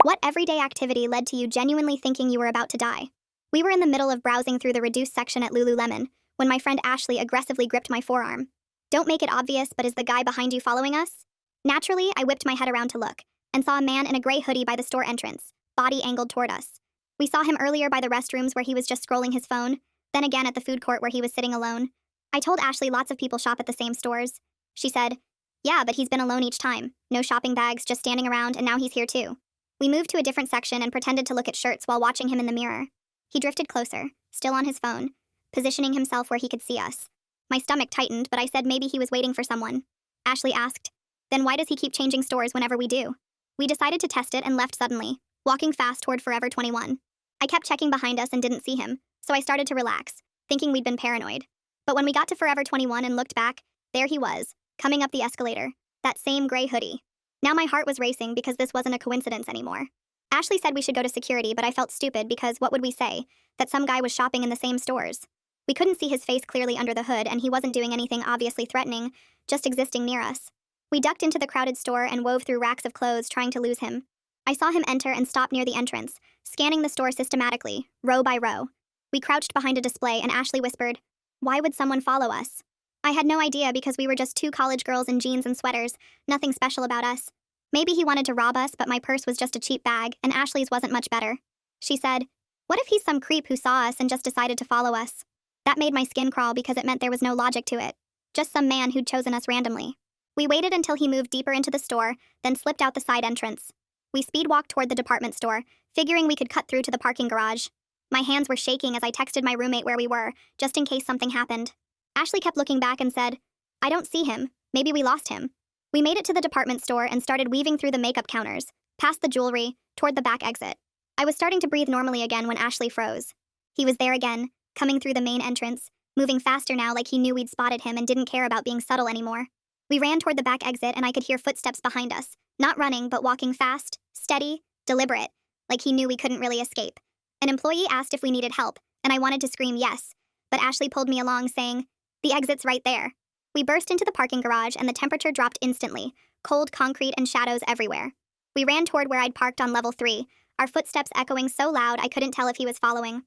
What everyday activity led to you genuinely thinking you were about to die? We were in the middle of browsing through the reduced section at Lululemon when my friend Ashley aggressively gripped my forearm. Don't make it obvious, but is the guy behind you following us? Naturally, I whipped my head around to look and saw a man in a gray hoodie by the store entrance, body angled toward us. We saw him earlier by the restrooms where he was just scrolling his phone, then again at the food court where he was sitting alone. I told Ashley lots of people shop at the same stores. She said, "Yeah, but he's been alone each time. No shopping bags, just standing around, and now he's here too." We moved to a different section and pretended to look at shirts while watching him in the mirror. He drifted closer, still on his phone, positioning himself where he could see us. My stomach tightened, but I said maybe he was waiting for someone. Ashley asked, "Then why does he keep changing stores whenever we do?" We decided to test it and left suddenly, walking fast toward Forever 21. I kept checking behind us and didn't see him, so I started to relax, thinking we'd been paranoid. But when we got to Forever 21 and looked back, there he was, coming up the escalator, that same gray hoodie. Now my heart was racing because this wasn't a coincidence anymore. Ashley said we should go to security, but I felt stupid because what would we say? That some guy was shopping in the same stores. We couldn't see his face clearly under the hood, and he wasn't doing anything obviously threatening, just existing near us. We ducked into the crowded store and wove through racks of clothes trying to lose him. I saw him enter and stop near the entrance, scanning the store systematically, row by row. We crouched behind a display and Ashley whispered, "Why would someone follow us?" I had no idea because we were just two college girls in jeans and sweaters, nothing special about us. Maybe he wanted to rob us, but my purse was just a cheap bag, and Ashley's wasn't much better. She said, "What if he's some creep who saw us and just decided to follow us?" That made my skin crawl because it meant there was no logic to it. Just some man who'd chosen us randomly. We waited until he moved deeper into the store, then slipped out the side entrance. We speed walked toward the department store, figuring we could cut through to the parking garage. My hands were shaking as I texted my roommate where we were, just in case something happened. Ashley kept looking back and said, "I don't see him. Maybe we lost him." We made it to the department store and started weaving through the makeup counters, past the jewelry, toward the back exit. I was starting to breathe normally again when Ashley froze. He was there again, coming through the main entrance, moving faster now like he knew we'd spotted him and didn't care about being subtle anymore. We ran toward the back exit and I could hear footsteps behind us, not running but walking fast, steady, deliberate, like he knew we couldn't really escape. An employee asked if we needed help, and I wanted to scream yes, but Ashley pulled me along saying, "The exit's right there." We burst into the parking garage and the temperature dropped instantly, cold concrete and shadows everywhere. We ran toward where I'd parked on level 3, our footsteps echoing so loud I couldn't tell if he was following.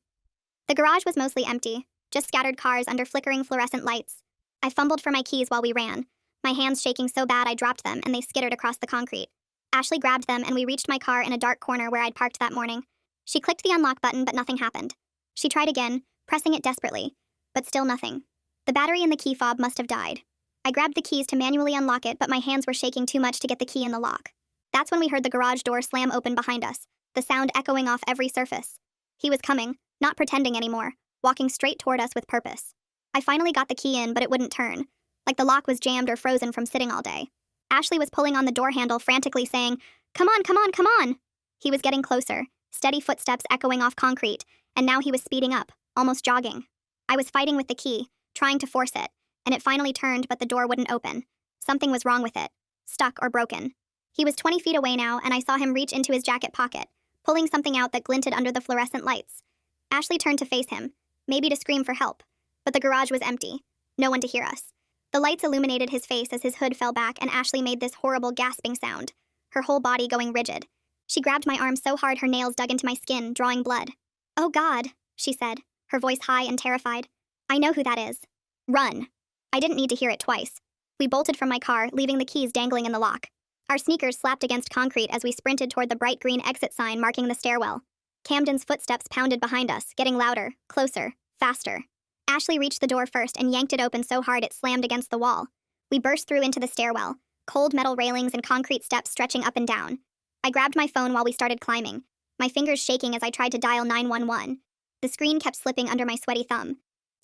The garage was mostly empty, just scattered cars under flickering fluorescent lights. I fumbled for my keys while we ran, my hands shaking so bad I dropped them and they skittered across the concrete. Ashley grabbed them and we reached my car in a dark corner where I'd parked that morning. She clicked the unlock button but nothing happened. She tried again, pressing it desperately, but still nothing. The battery in the key fob must have died. I grabbed the keys to manually unlock it, but my hands were shaking too much to get the key in the lock. That's when we heard the garage door slam open behind us, the sound echoing off every surface. He was coming, not pretending anymore, walking straight toward us with purpose. I finally got the key in, but it wouldn't turn, like the lock was jammed or frozen from sitting all day. Ashley was pulling on the door handle frantically saying, "Come on, come on, come on!" He was getting closer, steady footsteps echoing off concrete, and now he was speeding up, almost jogging. I was fighting with the key, trying to force it, and it finally turned but the door wouldn't open. Something was wrong with it, stuck or broken. He was 20 feet away now and I saw him reach into his jacket pocket, pulling something out that glinted under the fluorescent lights. Ashley turned to face him, maybe to scream for help, but the garage was empty, no one to hear us. The lights illuminated his face as his hood fell back and Ashley made this horrible gasping sound, her whole body going rigid. She grabbed my arm so hard her nails dug into my skin, drawing blood. "Oh God," she said, her voice high and terrified. "I know who that is. Run." I didn't need to hear it twice. We bolted from my car, leaving the keys dangling in the lock. Our sneakers slapped against concrete as we sprinted toward the bright green exit sign marking the stairwell. Camden's footsteps pounded behind us, getting louder, closer, faster. Ashley reached the door first and yanked it open so hard it slammed against the wall. We burst through into the stairwell, cold metal railings and concrete steps stretching up and down. I grabbed my phone while we started climbing, my fingers shaking as I tried to dial 911. The screen kept slipping under my sweaty thumb.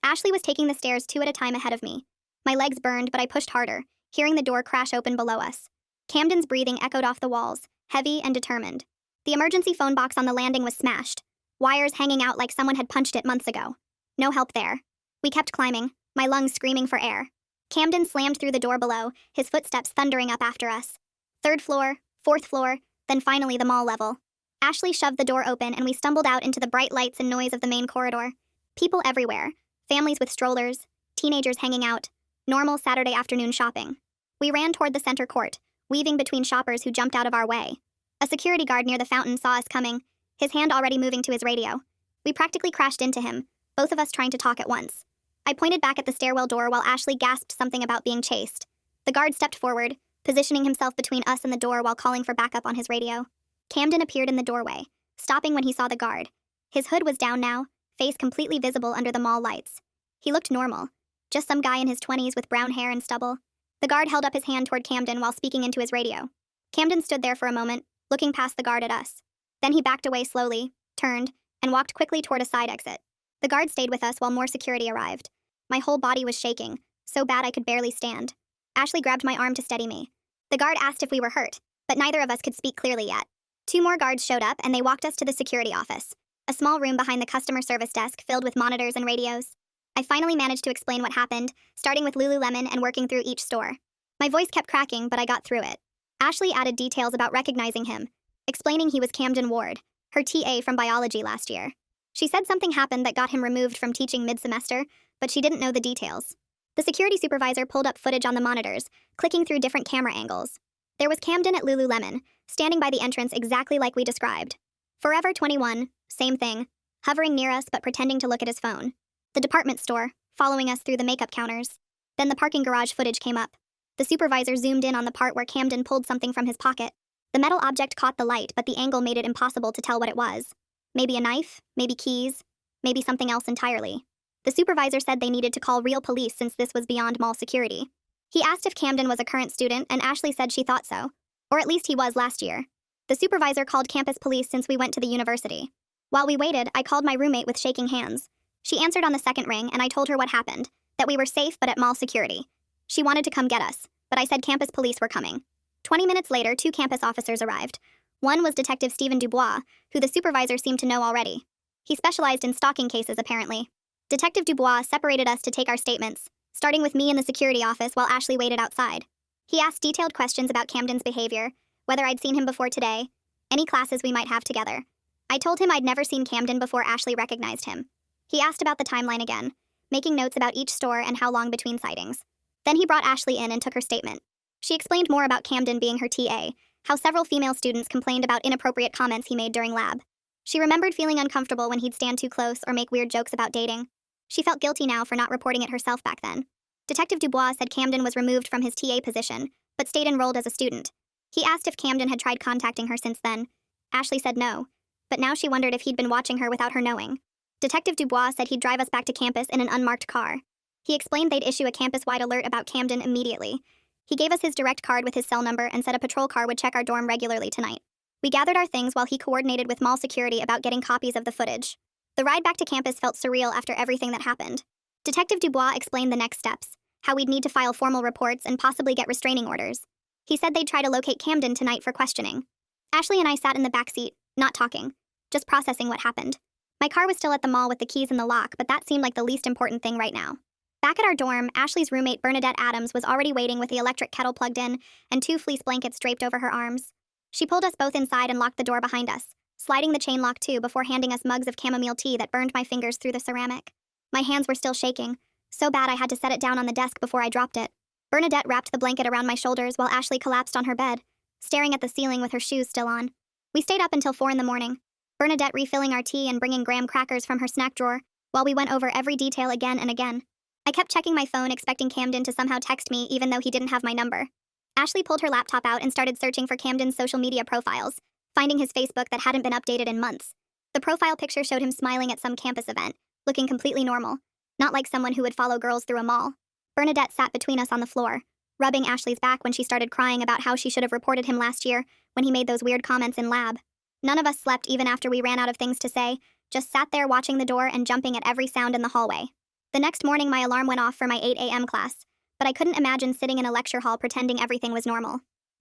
Ashley was taking the stairs 2 at a time ahead of me. My legs burned, but I pushed harder, hearing the door crash open below us. Camden's breathing echoed off the walls, heavy and determined. The emergency phone box on the landing was smashed, wires hanging out like someone had punched it months ago. No help there. We kept climbing, my lungs screaming for air. Camden slammed through the door below, his footsteps thundering up after us. 3rd floor, 4th floor, then finally the mall level. Ashley shoved the door open and we stumbled out into the bright lights and noise of the main corridor. People everywhere, families with strollers, teenagers hanging out, normal Saturday afternoon shopping. We ran toward the center court, weaving between shoppers who jumped out of our way. A security guard near the fountain saw us coming, his hand already moving to his radio. We practically crashed into him, both of us trying to talk at once. I pointed back at the stairwell door while Ashley gasped something about being chased. The guard stepped forward, positioning himself between us and the door while calling for backup on his radio. Camden appeared in the doorway, stopping when he saw the guard. His hood was down now, face completely visible under the mall lights. He looked normal, just some guy in his 20s with brown hair and stubble. The guard held up his hand toward Camden while speaking into his radio. Camden stood there for a moment, looking past the guard at us. Then he backed away slowly, turned, and walked quickly toward a side exit. The guard stayed with us while more security arrived. My whole body was shaking, so bad I could barely stand. Ashley grabbed my arm to steady me. The guard asked if we were hurt, but neither of us could speak clearly yet. 2 more guards showed up and they walked us to the security office, a small room behind the customer service desk filled with monitors and radios. I finally managed to explain what happened, starting with Lululemon and working through each store. My voice kept cracking, but I got through it. Ashley added details about recognizing him, explaining he was Camden Ward, her TA from biology last year. She said something happened that got him removed from teaching mid-semester, but she didn't know the details. The security supervisor pulled up footage on the monitors, clicking through different camera angles. There was Camden at Lululemon, standing by the entrance exactly like we described. Forever 21, same thing, hovering near us but pretending to look at his phone. The department store, following us through the makeup counters. Then the parking garage footage came up. The supervisor zoomed in on the part where Camden pulled something from his pocket. The metal object caught the light, but the angle made it impossible to tell what it was. Maybe a knife, maybe keys, maybe something else entirely. The supervisor said they needed to call real police since this was beyond mall security. He asked if Camden was a current student, and Ashley said she thought so. Or at least he was last year. The supervisor called campus police since we went to the university. While we waited, I called my roommate with shaking hands. She answered on the second ring, and I told her what happened, that we were safe but at mall security. She wanted to come get us, but I said campus police were coming. 20 minutes later, 2 campus officers arrived. One was Detective Stephen Dubois, who the supervisor seemed to know already. He specialized in stalking cases, apparently. Detective Dubois separated us to take our statements, starting with me in the security office while Ashley waited outside. He asked detailed questions about Camden's behavior, whether I'd seen him before today, any classes we might have together. I told him I'd never seen Camden before Ashley recognized him. He asked about the timeline again, making notes about each store and how long between sightings. Then he brought Ashley in and took her statement. She explained more about Camden being her TA, how several female students complained about inappropriate comments he made during lab. She remembered feeling uncomfortable when he'd stand too close or make weird jokes about dating. She felt guilty now for not reporting it herself back then. Detective Dubois said Camden was removed from his TA position, but stayed enrolled as a student. He asked if Camden had tried contacting her since then. Ashley said no, but now she wondered if he'd been watching her without her knowing. Detective Dubois said he'd drive us back to campus in an unmarked car. He explained they'd issue a campus-wide alert about Camden immediately. He gave us his direct card with his cell number and said a patrol car would check our dorm regularly tonight. We gathered our things while he coordinated with mall security about getting copies of the footage. The ride back to campus felt surreal after everything that happened. Detective Dubois explained the next steps, how we'd need to file formal reports and possibly get restraining orders. He said they'd try to locate Camden tonight for questioning. Ashley and I sat in the back seat, not talking, just processing what happened. My car was still at the mall with the keys in the lock, but that seemed like the least important thing right now. Back at our dorm, Ashley's roommate Bernadette Adams was already waiting with the electric kettle plugged in and 2 fleece blankets draped over her arms. She pulled us both inside and locked the door behind us, sliding the chain lock too before handing us mugs of chamomile tea that burned my fingers through the ceramic. My hands were still shaking, so bad I had to set it down on the desk before I dropped it. Bernadette wrapped the blanket around my shoulders while Ashley collapsed on her bed, staring at the ceiling with her shoes still on. We stayed up until 4 in the morning, Bernadette refilling our tea and bringing graham crackers from her snack drawer, while we went over every detail again and again. I kept checking my phone expecting Camden to somehow text me even though he didn't have my number. Ashley pulled her laptop out and started searching for Camden's social media profiles, finding his Facebook that hadn't been updated in months. The profile picture showed him smiling at some campus event, looking completely normal, not like someone who would follow girls through a mall. Bernadette sat between us on the floor, rubbing Ashley's back when she started crying about how she should have reported him last year when he made those weird comments in lab. None of us slept even after we ran out of things to say, just sat there watching the door and jumping at every sound in the hallway. The next morning my alarm went off for my 8 a.m. class, but I couldn't imagine sitting in a lecture hall pretending everything was normal.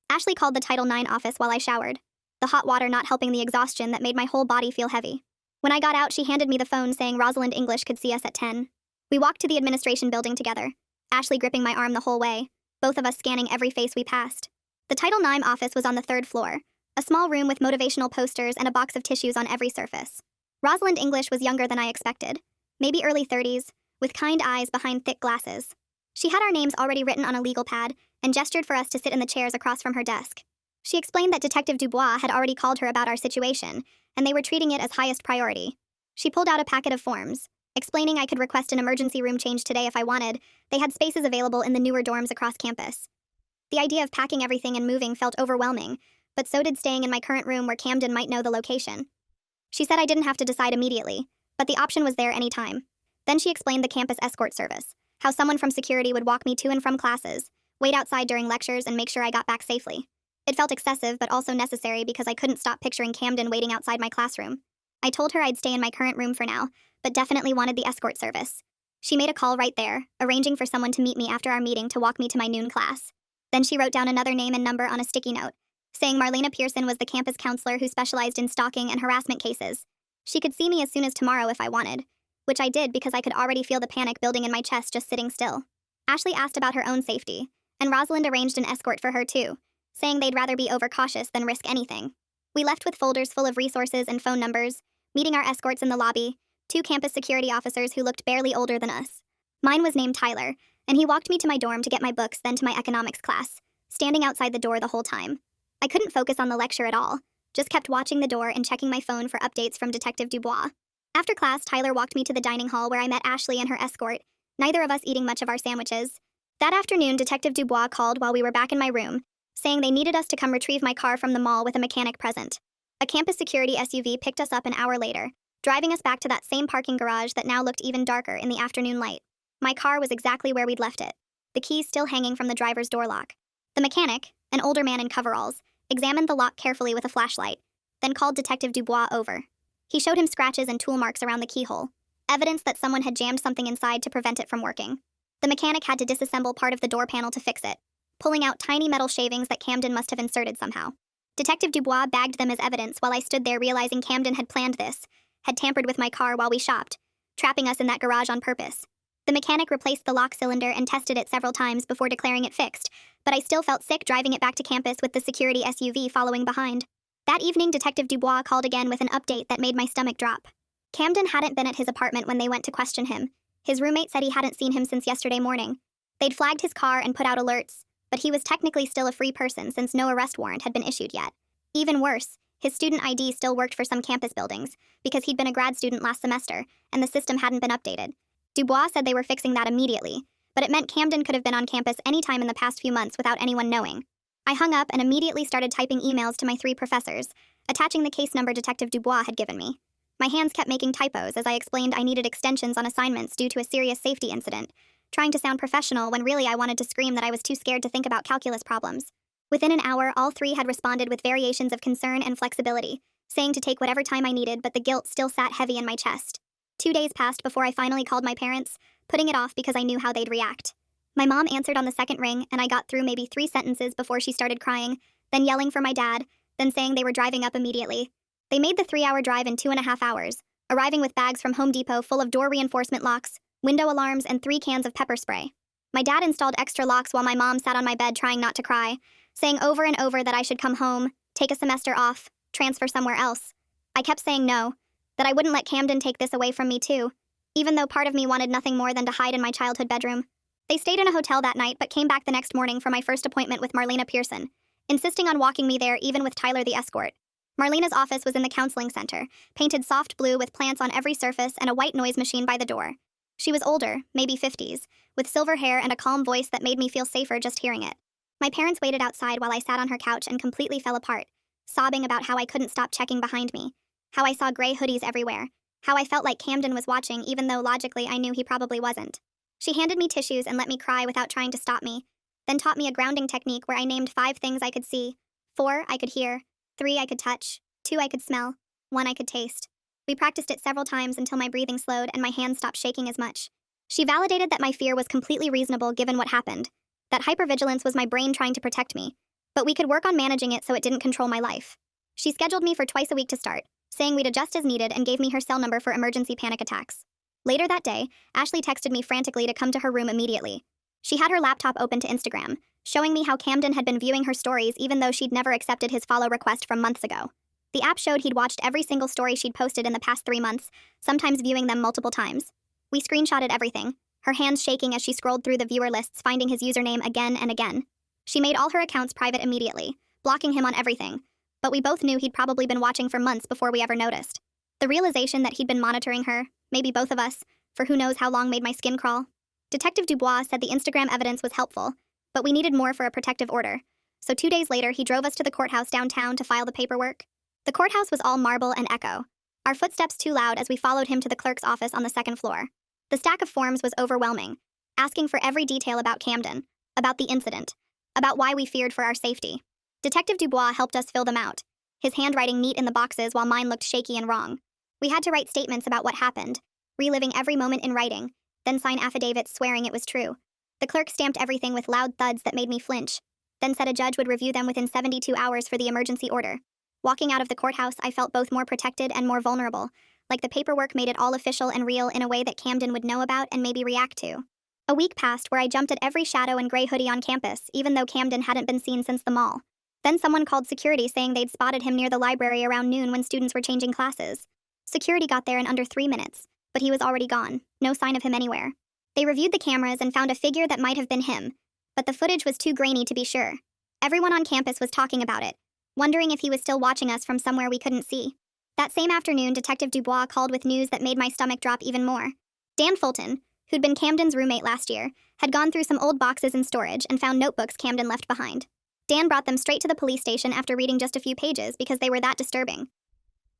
Ashley called the Title IX office while I showered, the hot water not helping the exhaustion that made my whole body feel heavy. When I got out, she handed me the phone saying Rosalind English could see us at 10. We walked to the administration building together, Ashley gripping my arm the whole way, both of us scanning every face we passed. The Title IX office was on the 3rd floor, a small room with motivational posters and a box of tissues on every surface. Rosalind English was younger than I expected, maybe early 30s, with kind eyes behind thick glasses. She had our names already written on a legal pad and gestured for us to sit in the chairs across from her desk. She explained that Detective Dubois had already called her about our situation, and they were treating it as highest priority. She pulled out a packet of forms, explaining I could request an emergency room change today if I wanted. They had spaces available in the newer dorms across campus. The idea of packing everything and moving felt overwhelming, but so did staying in my current room where Camden might know the location. She said I didn't have to decide immediately, but the option was there anytime. Then she explained the campus escort service, how someone from security would walk me to and from classes, wait outside during lectures, and make sure I got back safely. It felt excessive but also necessary because I couldn't stop picturing Camden waiting outside my classroom. I told her I'd stay in my current room for now, but definitely wanted the escort service. She made a call right there, arranging for someone to meet me after our meeting to walk me to my noon class. Then she wrote down another name and number on a sticky note, saying Marlena Pearson was the campus counselor who specialized in stalking and harassment cases. She could see me as soon as tomorrow if I wanted, which I did because I could already feel the panic building in my chest just sitting still. Ashley asked about her own safety, and Rosalind arranged an escort for her too, saying they'd rather be overcautious than risk anything. We left with folders full of resources and phone numbers, meeting our escorts in the lobby, 2 campus security officers who looked barely older than us. Mine was named Tyler, and he walked me to my dorm to get my books, then to my economics class, standing outside the door the whole time. I couldn't focus on the lecture at all, just kept watching the door and checking my phone for updates from Detective Dubois. After class, Tyler walked me to the dining hall where I met Ashley and her escort, neither of us eating much of our sandwiches. That afternoon, Detective Dubois called while we were back in my room, saying they needed us to come retrieve my car from the mall with a mechanic present. A campus security SUV picked us up an hour later, driving us back to that same parking garage that now looked even darker in the afternoon light. My car was exactly where we'd left it, the keys still hanging from the driver's door lock. The mechanic, an older man in coveralls, examined the lock carefully with a flashlight, then called Detective Dubois over. He showed him scratches and tool marks around the keyhole, evidence that someone had jammed something inside to prevent it from working. The mechanic had to disassemble part of the door panel to fix it, pulling out tiny metal shavings that Camden must have inserted somehow. Detective Dubois bagged them as evidence while I stood there realizing Camden had planned this, had tampered with my car while we shopped, trapping us in that garage on purpose. The mechanic replaced the lock cylinder and tested it several times before declaring it fixed, but I still felt sick driving it back to campus with the security SUV following behind. That evening, Detective Dubois called again with an update that made my stomach drop. Camden hadn't been at his apartment when they went to question him. His roommate said he hadn't seen him since yesterday morning. They'd flagged his car and put out alerts, but he was technically still a free person since no arrest warrant had been issued yet. Even worse, his student ID still worked for some campus buildings, because he'd been a grad student last semester, and the system hadn't been updated. Dubois said they were fixing that immediately, but it meant Camden could have been on campus any time in the past few months without anyone knowing. I hung up and immediately started typing emails to my 3 professors, attaching the case number Detective Dubois had given me. My hands kept making typos as I explained I needed extensions on assignments due to a serious safety incident, trying to sound professional when really I wanted to scream that I was too scared to think about calculus problems. Within an hour, all 3 had responded with variations of concern and flexibility, saying to take whatever time I needed, but the guilt still sat heavy in my chest. 2 days passed before I finally called my parents, putting it off because I knew how they'd react. My mom answered on the second ring, and I got through maybe 3 sentences before she started crying, then yelling for my dad, then saying they were driving up immediately. They made the 3-hour drive in 2.5 hours, arriving with bags from Home Depot full of door reinforcement locks, window alarms, and 3 cans of pepper spray. My dad installed extra locks while my mom sat on my bed trying not to cry, saying over and over that I should come home, take a semester off, transfer somewhere else. I kept saying no, that I wouldn't let Camden take this away from me too, even though part of me wanted nothing more than to hide in my childhood bedroom. They stayed in a hotel that night but came back the next morning for my first appointment with Marlena Pearson, insisting on walking me there even with Tyler the escort. Marlena's office was in the counseling center, painted soft blue with plants on every surface and a white noise machine by the door. She was older, maybe 50s, with silver hair and a calm voice that made me feel safer just hearing it. My parents waited outside while I sat on her couch and completely fell apart, sobbing about how I couldn't stop checking behind me, how I saw gray hoodies everywhere, how I felt like Camden was watching even though logically I knew he probably wasn't. She handed me tissues and let me cry without trying to stop me, then taught me a grounding technique where I named 5 things I could see, 4 I could hear, 3 I could touch, 2 I could smell, 1 I could taste. We practiced it several times until my breathing slowed and my hands stopped shaking as much. She validated that my fear was completely reasonable given what happened, that hypervigilance was my brain trying to protect me, but we could work on managing it so it didn't control my life. She scheduled me for twice a week to start, saying we'd adjust as needed and gave me her cell number for emergency panic attacks. Later that day, Ashley texted me frantically to come to her room immediately. She had her laptop open to Instagram, showing me how Camden had been viewing her stories even though she'd never accepted his follow request from months ago. The app showed he'd watched every single story she'd posted in the past 3 months, sometimes viewing them multiple times. We screenshotted everything, her hands shaking as she scrolled through the viewer lists finding his username again and again. She made all her accounts private immediately, blocking him on everything, but we both knew he'd probably been watching for months before we ever noticed. The realization that he'd been monitoring her, maybe both of us, for who knows how long made my skin crawl. Detective Dubois said the Instagram evidence was helpful, but we needed more for a protective order. So 2 days later, he drove us to the courthouse downtown to file the paperwork. The courthouse was all marble and echo, our footsteps too loud as we followed him to the clerk's office on the second floor. The stack of forms was overwhelming, asking for every detail about Camden, about the incident, about why we feared for our safety. Detective Dubois helped us fill them out, his handwriting neat in the boxes while mine looked shaky and wrong. We had to write statements about what happened, reliving every moment in writing, then sign affidavits swearing it was true. The clerk stamped everything with loud thuds that made me flinch, then said a judge would review them within 72 hours for the emergency order. Walking out of the courthouse, I felt both more protected and more vulnerable, like the paperwork made it all official and real in a way that Camden would know about and maybe react to. A week passed where I jumped at every shadow and gray hoodie on campus, even though Camden hadn't been seen since the mall. Then someone called security saying they'd spotted him near the library around noon when students were changing classes. Security got there in under 3 minutes, but he was already gone, no sign of him anywhere. They reviewed the cameras and found a figure that might have been him, but the footage was too grainy to be sure. Everyone on campus was talking about it, wondering if he was still watching us from somewhere we couldn't see. That same afternoon, Detective Dubois called with news that made my stomach drop even more. Dan Fulton, who'd been Camden's roommate last year, had gone through some old boxes in storage and found notebooks Camden left behind. Dan brought them straight to the police station after reading just a few pages because they were that disturbing.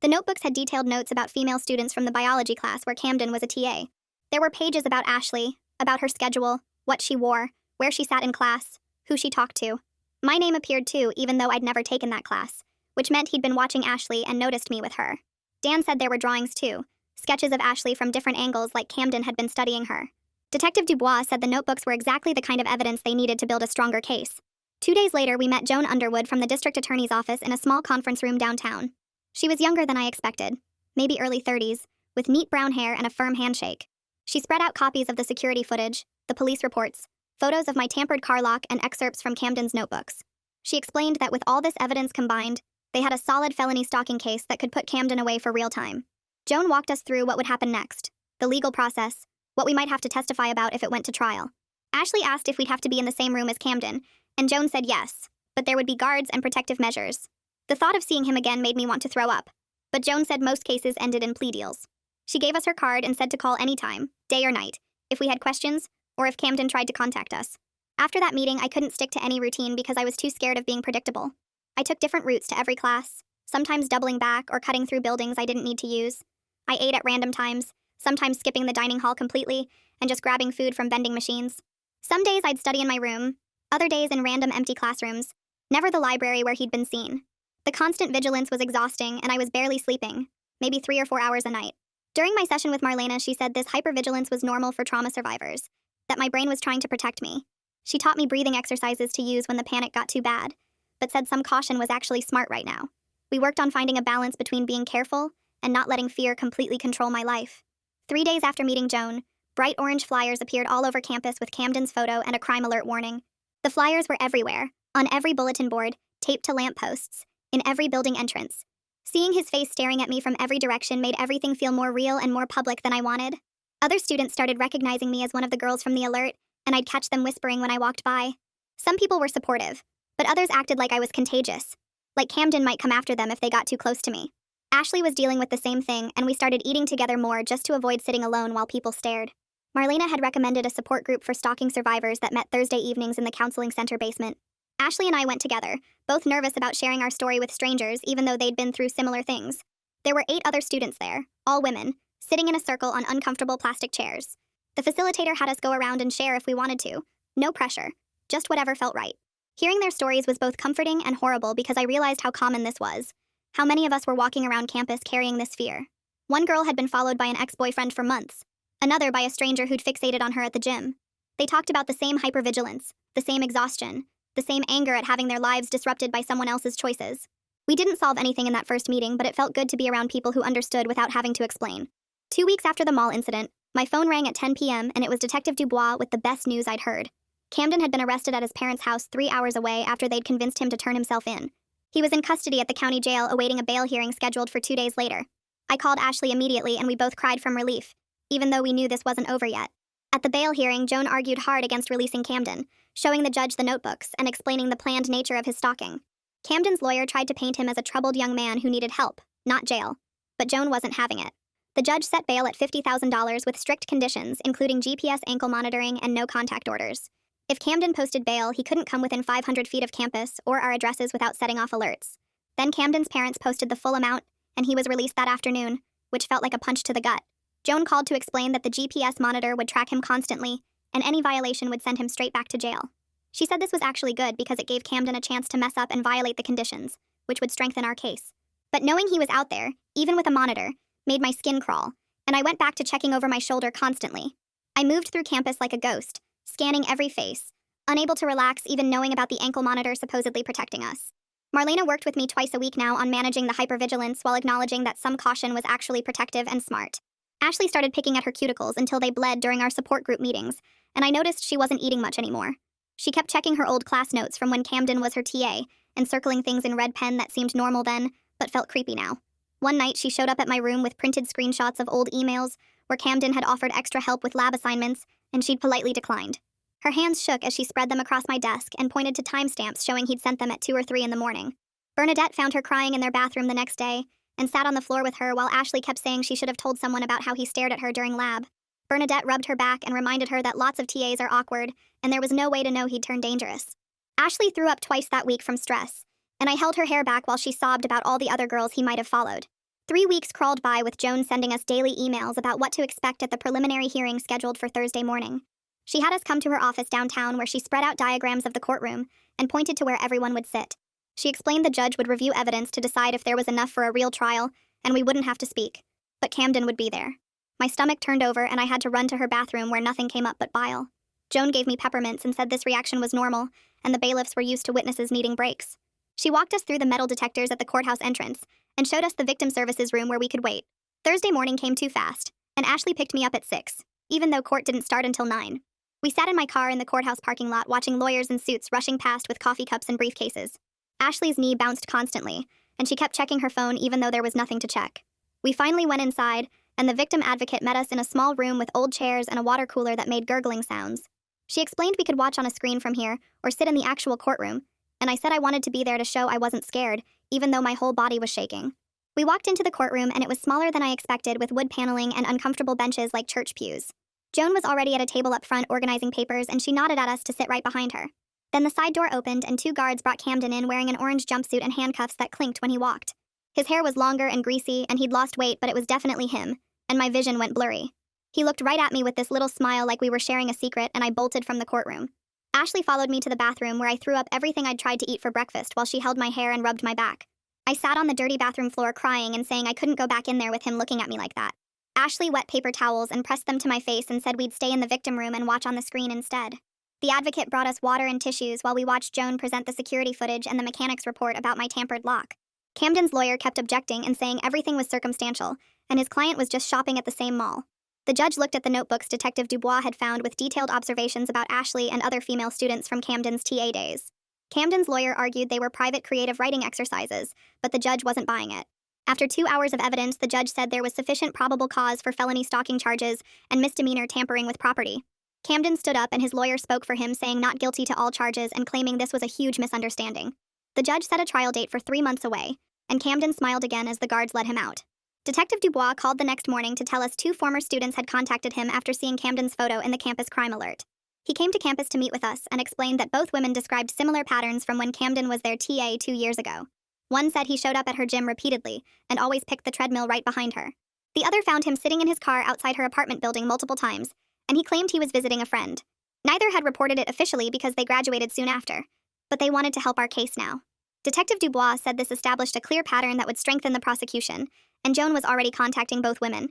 The notebooks had detailed notes about female students from the biology class where Camden was a TA. There were pages about Ashley, about her schedule, what she wore, where she sat in class, who she talked to. My name appeared too, even though I'd never taken that class, which meant he'd been watching Ashley and noticed me with her. Dan said there were drawings too, sketches of Ashley from different angles like Camden had been studying her. Detective Dubois said the notebooks were exactly the kind of evidence they needed to build a stronger case. 2 days later, we met Joan Underwood from the district attorney's office in a small conference room downtown. She was younger than I expected, maybe early 30s, with neat brown hair and a firm handshake. She spread out copies of the security footage, the police reports, photos of my tampered car lock, and excerpts from Camden's notebooks. She explained that with all this evidence combined, they had a solid felony stalking case that could put Camden away for real time. Joan walked us through what would happen next, the legal process, what we might have to testify about if it went to trial. Ashley asked if we'd have to be in the same room as Camden, and Joan said yes, but there would be guards and protective measures. The thought of seeing him again made me want to throw up, but Joan said most cases ended in plea deals. She gave us her card and said to call anytime, day or night, if we had questions, or if Camden tried to contact us. After that meeting, I couldn't stick to any routine because I was too scared of being predictable. I took different routes to every class, sometimes doubling back or cutting through buildings I didn't need to use. I ate at random times, sometimes skipping the dining hall completely and just grabbing food from vending machines. Some days I'd study in my room, other days in random empty classrooms, never the library where he'd been seen. The constant vigilance was exhausting and I was barely sleeping, maybe 3 or 4 hours a night. During my session with Marlena, she said this hypervigilance was normal for trauma survivors, that my brain was trying to protect me. She taught me breathing exercises to use when the panic got too bad, but said some caution was actually smart right now. We worked on finding a balance between being careful and not letting fear completely control my life. 3 days after meeting Joan, bright orange flyers appeared all over campus with Camden's photo and a crime alert warning. The flyers were everywhere, on every bulletin board, taped to lampposts, in every building entrance. Seeing his face staring at me from every direction made everything feel more real and more public than I wanted. Other students started recognizing me as one of the girls from the alert, and I'd catch them whispering when I walked by. Some people were supportive, but others acted like I was contagious, like Camden might come after them if they got too close to me. Ashley was dealing with the same thing, and we started eating together more just to avoid sitting alone while people stared. Marlena had recommended a support group for stalking survivors that met Thursday evenings in the counseling center basement. Ashley and I went together, both nervous about sharing our story with strangers even though they'd been through similar things. There were 8 other students there, all women, sitting in a circle on uncomfortable plastic chairs. The facilitator had us go around and share if we wanted to. No pressure, just whatever felt right. Hearing their stories was both comforting and horrible because I realized how common this was, how many of us were walking around campus carrying this fear. One girl had been followed by an ex-boyfriend for months, another by a stranger who'd fixated on her at the gym. They talked about the same hypervigilance, the same exhaustion, the same anger at having their lives disrupted by someone else's choices. We didn't solve anything in that first meeting, but it felt good to be around people who understood without having to explain. 2 weeks after the mall incident, my phone rang at 10 p.m. and it was Detective Dubois with the best news I'd heard. Camden had been arrested at his parents' house 3 hours away after they'd convinced him to turn himself in. He was in custody at the county jail awaiting a bail hearing scheduled for 2 days later. I called Ashley immediately and we both cried from relief, even though we knew this wasn't over yet. At the bail hearing, Joan argued hard against releasing Camden, showing the judge the notebooks and explaining the planned nature of his stalking. Camden's lawyer tried to paint him as a troubled young man who needed help, not jail. But Joan wasn't having it. The judge set bail at $50,000 with strict conditions, including GPS ankle monitoring and no contact orders. If Camden posted bail, he couldn't come within 500 feet of campus or our addresses without setting off alerts. Then Camden's parents posted the full amount, and he was released that afternoon, which felt like a punch to the gut. Joan called to explain that the GPS monitor would track him constantly, and any violation would send him straight back to jail. She said this was actually good because it gave Camden a chance to mess up and violate the conditions, which would strengthen our case. But knowing he was out there, even with a monitor, made my skin crawl, and I went back to checking over my shoulder constantly. I moved through campus like a ghost, scanning every face, unable to relax even knowing about the ankle monitor supposedly protecting us. Marlena worked with me twice a week now on managing the hypervigilance while acknowledging that some caution was actually protective and smart. Ashley started picking at her cuticles until they bled during our support group meetings, and I noticed she wasn't eating much anymore. She kept checking her old class notes from when Camden was her TA and circling things in red pen that seemed normal then, but felt creepy now. One night, she showed up at my room with printed screenshots of old emails where Camden had offered extra help with lab assignments, and she'd politely declined. Her hands shook as she spread them across my desk and pointed to timestamps showing he'd sent them at 2 or 3 in the morning. Bernadette found her crying in their bathroom the next day and sat on the floor with her while Ashley kept saying she should have told someone about how he stared at her during lab. Bernadette rubbed her back and reminded her that lots of TAs are awkward, and there was no way to know he'd turn dangerous. Ashley threw up twice that week from stress, and I held her hair back while she sobbed about all the other girls he might have followed. 3 weeks crawled by with Joan sending us daily emails about what to expect at the preliminary hearing scheduled for Thursday morning. She had us come to her office downtown where she spread out diagrams of the courtroom and pointed to where everyone would sit. She explained the judge would review evidence to decide if there was enough for a real trial, and we wouldn't have to speak. But Camden would be there. My stomach turned over and I had to run to her bathroom where nothing came up but bile. Joan gave me peppermints and said this reaction was normal, and the bailiffs were used to witnesses needing breaks. She walked us through the metal detectors at the courthouse entrance and showed us the victim services room where we could wait. Thursday morning came too fast, and Ashley picked me up at 6, even though court didn't start until 9. We sat in my car in the courthouse parking lot watching lawyers in suits rushing past with coffee cups and briefcases. Ashley's knee bounced constantly, and she kept checking her phone even though there was nothing to check. We finally went inside, and the victim advocate met us in a small room with old chairs and a water cooler that made gurgling sounds. She explained we could watch on a screen from here or sit in the actual courtroom, and I said I wanted to be there to show I wasn't scared, even though my whole body was shaking. We walked into the courtroom and it was smaller than I expected with wood paneling and uncomfortable benches like church pews. Joan was already at a table up front organizing papers and she nodded at us to sit right behind her. Then the side door opened and 2 guards brought Camden in wearing an orange jumpsuit and handcuffs that clinked when he walked. His hair was longer and greasy and he'd lost weight, but it was definitely him, and my vision went blurry. He looked right at me with this little smile like we were sharing a secret, and I bolted from the courtroom. Ashley followed me to the bathroom where I threw up everything I'd tried to eat for breakfast while she held my hair and rubbed my back. I sat on the dirty bathroom floor crying and saying I couldn't go back in there with him looking at me like that. Ashley wet paper towels and pressed them to my face and said we'd stay in the victim room and watch on the screen instead. The advocate brought us water and tissues while we watched Joan present the security footage and the mechanic's report about my tampered lock. Camden's lawyer kept objecting and saying everything was circumstantial, and his client was just shopping at the same mall. The judge looked at the notebooks Detective Dubois had found with detailed observations about Ashley and other female students from Camden's TA days. Camden's lawyer argued they were private creative writing exercises, but the judge wasn't buying it. After 2 hours of evidence, the judge said there was sufficient probable cause for felony stalking charges and misdemeanor tampering with property. Camden stood up and his lawyer spoke for him, saying not guilty to all charges and claiming this was a huge misunderstanding. The judge set a trial date for 3 months away, and Camden smiled again as the guards let him out. Detective Dubois called the next morning to tell us 2 former students had contacted him after seeing Camden's photo in the campus crime alert. He came to campus to meet with us and explained that both women described similar patterns from when Camden was their TA 2 years ago. One said he showed up at her gym repeatedly and always picked the treadmill right behind her. The other found him sitting in his car outside her apartment building multiple times, and he claimed he was visiting a friend. Neither had reported it officially because they graduated soon after, but they wanted to help our case now. Detective Dubois said this established a clear pattern that would strengthen the prosecution, and Joan was already contacting both women.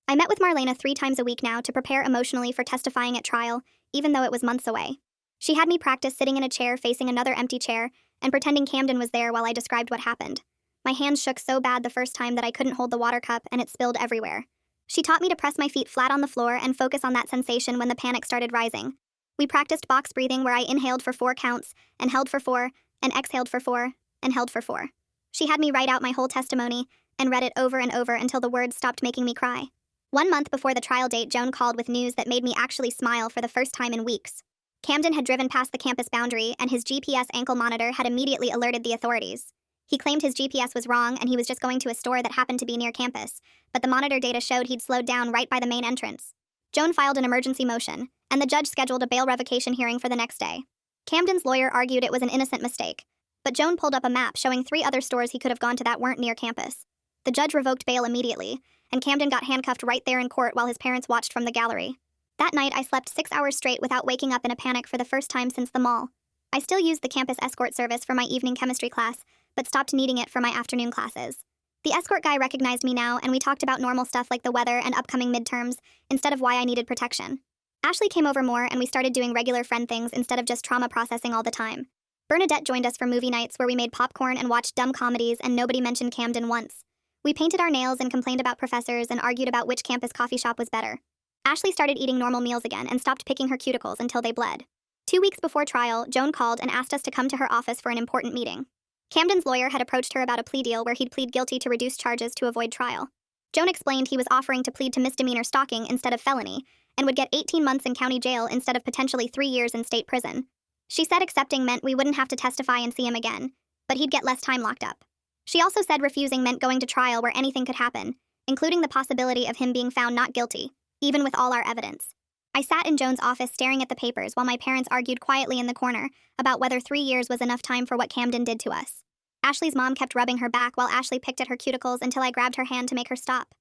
I met with Marlena 3 times a week now to prepare emotionally for testifying at trial, even though it was months away. She had me practice sitting in a chair facing another empty chair and pretending Camden was there while I described what happened. My hands shook so bad the first time that I couldn't hold the water cup and it spilled everywhere. She taught me to press my feet flat on the floor and focus on that sensation when the panic started rising. We practiced box breathing where I inhaled for 4 counts and held for 4 and exhaled for 4 and held for 4. She had me write out my whole testimony and read it over and over until the words stopped making me cry. 1 month before the trial date, Joan called with news that made me actually smile for the first time in weeks. Camden had driven past the campus boundary, and his GPS ankle monitor had immediately alerted the authorities. He claimed his GPS was wrong and he was just going to a store that happened to be near campus, but the monitor data showed he'd slowed down right by the main entrance. Joan filed an emergency motion, and the judge scheduled a bail revocation hearing for the next day. Camden's lawyer argued it was an innocent mistake, but Joan pulled up a map showing 3 other stores he could have gone to that weren't near campus. The judge revoked bail immediately, and Camden got handcuffed right there in court while his parents watched from the gallery. That night, I slept 6 hours straight without waking up in a panic for the first time since the mall. I still used the campus escort service for my evening chemistry class, but stopped needing it for my afternoon classes. The escort guy recognized me now, and we talked about normal stuff like the weather and upcoming midterms, instead of why I needed protection. Ashley came over more, and we started doing regular friend things instead of just trauma processing all the time. Bernadette joined us for movie nights where we made popcorn and watched dumb comedies, and nobody mentioned Camden once. We painted our nails and complained about professors and argued about which campus coffee shop was better. Ashley started eating normal meals again and stopped picking her cuticles until they bled. 2 weeks before trial, Joan called and asked us to come to her office for an important meeting. Camden's lawyer had approached her about a plea deal where he'd plead guilty to reduced charges to avoid trial. Joan explained he was offering to plead to misdemeanor stalking instead of felony, and would get 18 months in county jail instead of potentially 3 years in state prison. She said accepting meant we wouldn't have to testify and see him again, but he'd get less time locked up. She also said refusing meant going to trial where anything could happen, including the possibility of him being found not guilty, even with all our evidence. I sat in Joan's office staring at the papers while my parents argued quietly in the corner about whether 3 years was enough time for what Camden did to us. Ashley's mom kept rubbing her back while Ashley picked at her cuticles until I grabbed her hand to make her stop.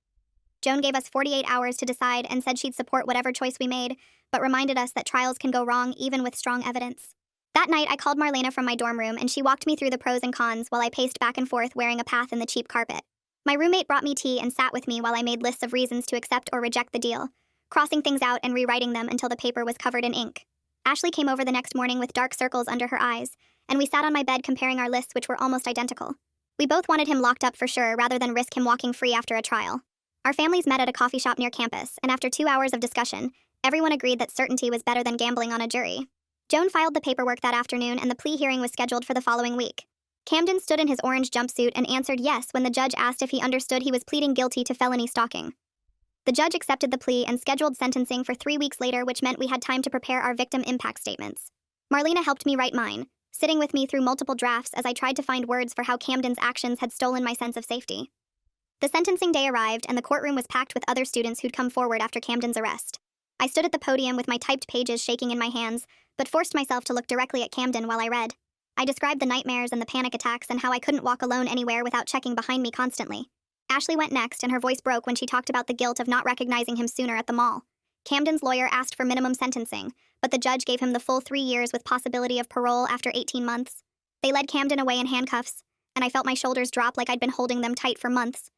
Joan gave us 48 hours to decide and said she'd support whatever choice we made, but reminded us that trials can go wrong even with strong evidence. That night, I called Marlena from my dorm room, and she walked me through the pros and cons while I paced back and forth wearing a path in the cheap carpet. My roommate brought me tea and sat with me while I made lists of reasons to accept or reject the deal, crossing things out and rewriting them until the paper was covered in ink. Ashley came over the next morning with dark circles under her eyes, and we sat on my bed comparing our lists, which were almost identical. We both wanted him locked up for sure rather than risk him walking free after a trial. Our families met at a coffee shop near campus, and after 2 hours of discussion, everyone agreed that certainty was better than gambling on a jury. Joan filed the paperwork that afternoon, and the plea hearing was scheduled for the following week. Camden stood in his orange jumpsuit and answered yes when the judge asked if he understood he was pleading guilty to felony stalking. The judge accepted the plea and scheduled sentencing for 3 weeks later, which meant we had time to prepare our victim impact statements. Marlena helped me write mine, sitting with me through multiple drafts as I tried to find words for how Camden's actions had stolen my sense of safety. The sentencing day arrived, and the courtroom was packed with other students who'd come forward after Camden's arrest. I stood at the podium with my typed pages shaking in my hands, but forced myself to look directly at Camden while I read. I described the nightmares and the panic attacks and how I couldn't walk alone anywhere without checking behind me constantly. Ashley went next, and her voice broke when she talked about the guilt of not recognizing him sooner at the mall. Camden's lawyer asked for minimum sentencing, but the judge gave him the full 3 years with possibility of parole after 18 months. They led Camden away in handcuffs, and I felt my shoulders drop like I'd been holding them tight for months.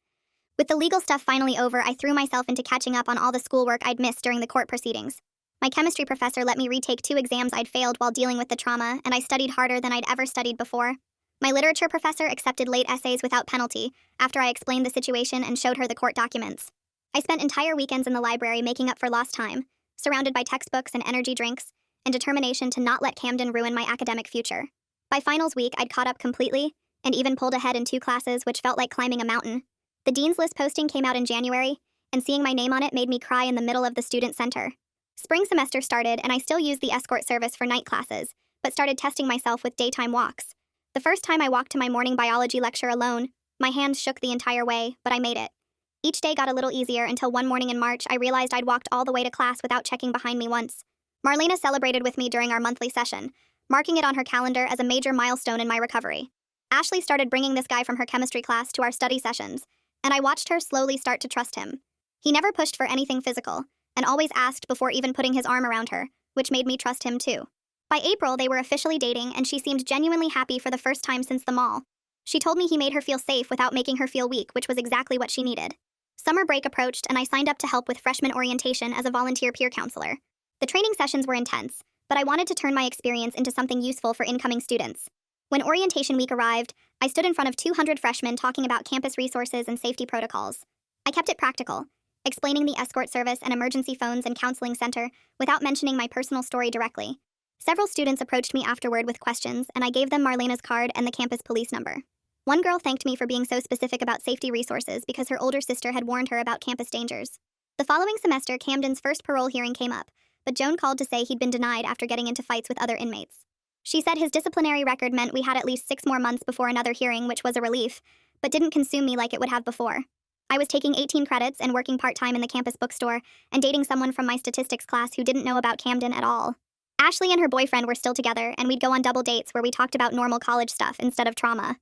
With the legal stuff finally over, I threw myself into catching up on all the schoolwork I'd missed during the court proceedings. My chemistry professor let me retake 2 exams I'd failed while dealing with the trauma, and I studied harder than I'd ever studied before. My literature professor accepted late essays without penalty after I explained the situation and showed her the court documents. I spent entire weekends in the library making up for lost time, surrounded by textbooks and energy drinks, and determination to not let Camden ruin my academic future. By finals week, I'd caught up completely, and even pulled ahead in 2 classes, which felt like climbing a mountain. The Dean's List posting came out in January, and seeing my name on it made me cry in the middle of the student center. Spring semester started, and I still used the escort service for night classes, but started testing myself with daytime walks. The first time I walked to my morning biology lecture alone, my hands shook the entire way, but I made it. Each day got a little easier until one morning in March, I realized I'd walked all the way to class without checking behind me once. Marlena celebrated with me during our monthly session, marking it on her calendar as a major milestone in my recovery. Ashley started bringing this guy from her chemistry class to our study sessions, and I watched her slowly start to trust him. He never pushed for anything physical, and always asked before even putting his arm around her, which made me trust him too. By April, they were officially dating, and she seemed genuinely happy for the first time since the mall. She told me he made her feel safe without making her feel weak, which was exactly what she needed. Summer break approached, and I signed up to help with freshman orientation as a volunteer peer counselor. The training sessions were intense, but I wanted to turn my experience into something useful for incoming students. When orientation week arrived, I stood in front of 200 freshmen talking about campus resources and safety protocols. I kept it practical, explaining the escort service and emergency phones and counseling center without mentioning my personal story directly. Several students approached me afterward with questions, and I gave them Marlena's card and the campus police number. One girl thanked me for being so specific about safety resources because her older sister had warned her about campus dangers. The following semester, Camden's first parole hearing came up, but Joan called to say he'd been denied after getting into fights with other inmates. She said his disciplinary record meant we had at least 6 more months before another hearing, which was a relief, but didn't consume me like it would have before. I was taking 18 credits and working part-time in the campus bookstore and dating someone from my statistics class who didn't know about Camden at all. Ashley and her boyfriend were still together, and we'd go on double dates where we talked about normal college stuff instead of trauma.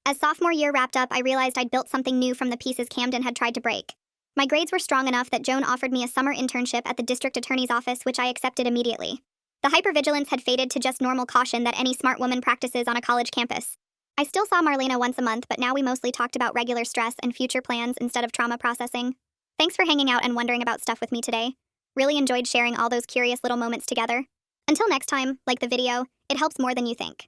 As sophomore year wrapped up, I realized I'd built something new from the pieces Camden had tried to break. My grades were strong enough that Joan offered me a summer internship at the district attorney's office, which I accepted immediately. The hypervigilance had faded to just normal caution that any smart woman practices on a college campus. I still saw Marlena once a month, but now we mostly talked about regular stress and future plans instead of trauma processing. Thanks for hanging out and wondering about stuff with me today. Really enjoyed sharing all those curious little moments together. Until next time, like the video, it helps more than you think.